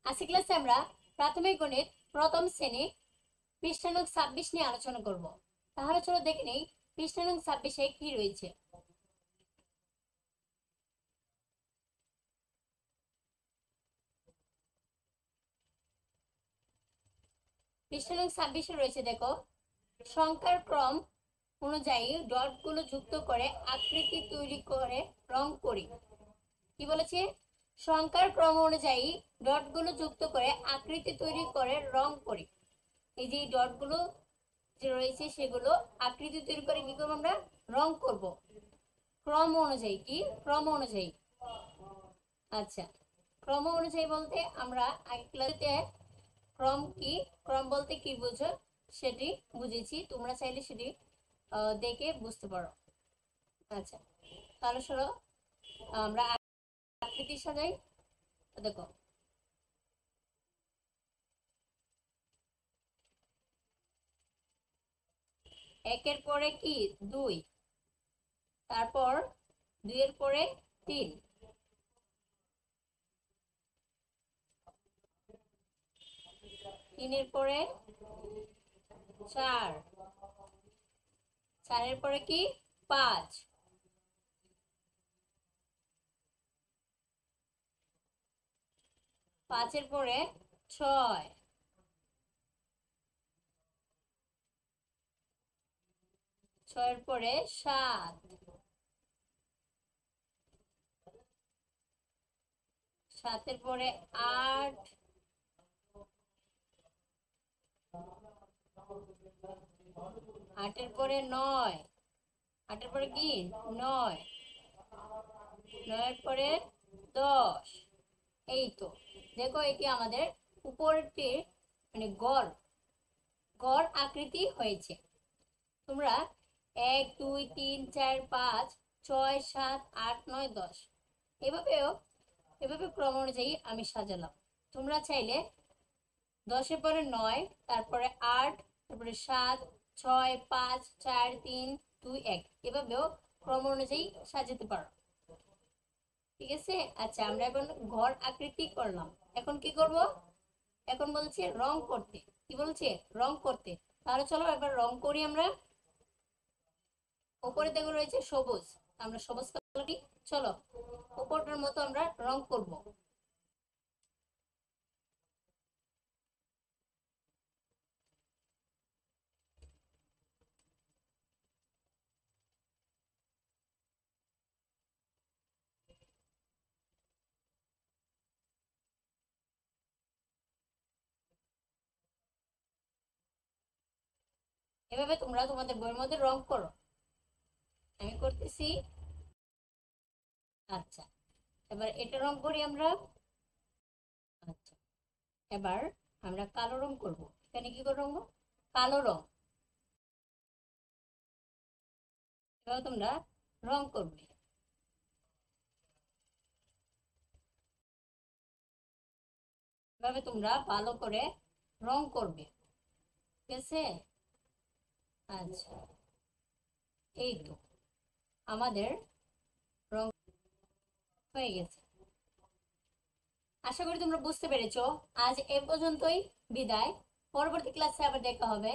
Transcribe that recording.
আজকের ক্লাসে আমরা প্রাথমিক গণিত প্রথম শ্রেণী পৃষ্ঠা নং 26 নিয়ে আলোচনা করব। তাহলে চলো দেখে নেই পৃষ্ঠা নং 26-এ কি রয়েছে। পৃষ্ঠা নং 26-এ রয়েছে, দেখো, সংখ্যার ক্রম অনুযায়ী ডটগুলো যুক্ত করে আকৃতি তৈরি করে রং করি। কি বলেছে? সংখ্যার ক্রম অনুযায়ী ডটগুলো যুক্ত করে আকৃতি তৈরি করে রং করি। এই যে ডটগুলো যে রয়েছে সেগুলো আকৃতি তৈরি করে কি করবো? আমরা রং করব ক্রম অনুযায়ী। কি ক্রম অনুযায়ী? আচ্ছা, ক্রম অনুযায়ী বলতে আমরা আগের ক্লাসে ক্রম কি, ক্রম বলতে কি বুঝো সেটি বুঝেছি, তোমরা চাইলে সেটি দেখে বুঝতে পারো। আচ্ছা, তাহলে শোনো, আমরা আকৃতি সাজাই। দেখো, একের পরে কি 2, তারপর 2-এর পরে 3, 3-এর পরে 4, 4-এর পরে কি 5, 5-এর পরে 6, 6-এর পরে 7, 7-এর পরে 8, 8-এর পরে 9, 8-এর পরে কি 9, 9-এর পরে 10। এই তো, দেখো, এটি আমাদের উপরটি মানে গড় গড় আকৃতি হয়েছে। তোমরা 1 2 3 4 5 6 7 8 9 10 এভাবে ক্রম অনুযায়ী আমি সাজালাম। তোমরা চাইলে 10-এর পরে 9, তারপরে 8, তারপরে 7 6 5 4 3 2 1 এভাবেও ক্রম অনুযায়ী সাজাতে পারো। ঠিক আছে? আচ্ছা, আমরা এখন ঘর আকৃতি করলাম। এখন কি করব? এখন বলছে রং করতে। কি বলছে? রং করতে। তাহলে চলো একবার রং করি আমরা। উপরে দেখো রয়েছে সবুজ, আমরা সবুজ কালারই, চলো উপরটার মতো আমরা রং করব। এভাবে তোমরা তোমাদের বইয়ের মধ্যে রং করো, আমি করতেছি। আচ্ছা, এবার এটা রং করি আমরা। আচ্ছা, এবার আমরা কালো রং করব। এখানে কি করে রং? কালো রং। এবার তোমরা রং করবে। এভাবে তোমরা ভালো করে রং করবে। ঠিক আছে? আচ্ছা, এই তো আমাদের রং হয়ে গেছে। আশা করি তোমরা বুঝতে পেরেছো। আজ এ পর্যন্তই, বিদায়। পরবর্তী ক্লাসে আবার দেখা হবে।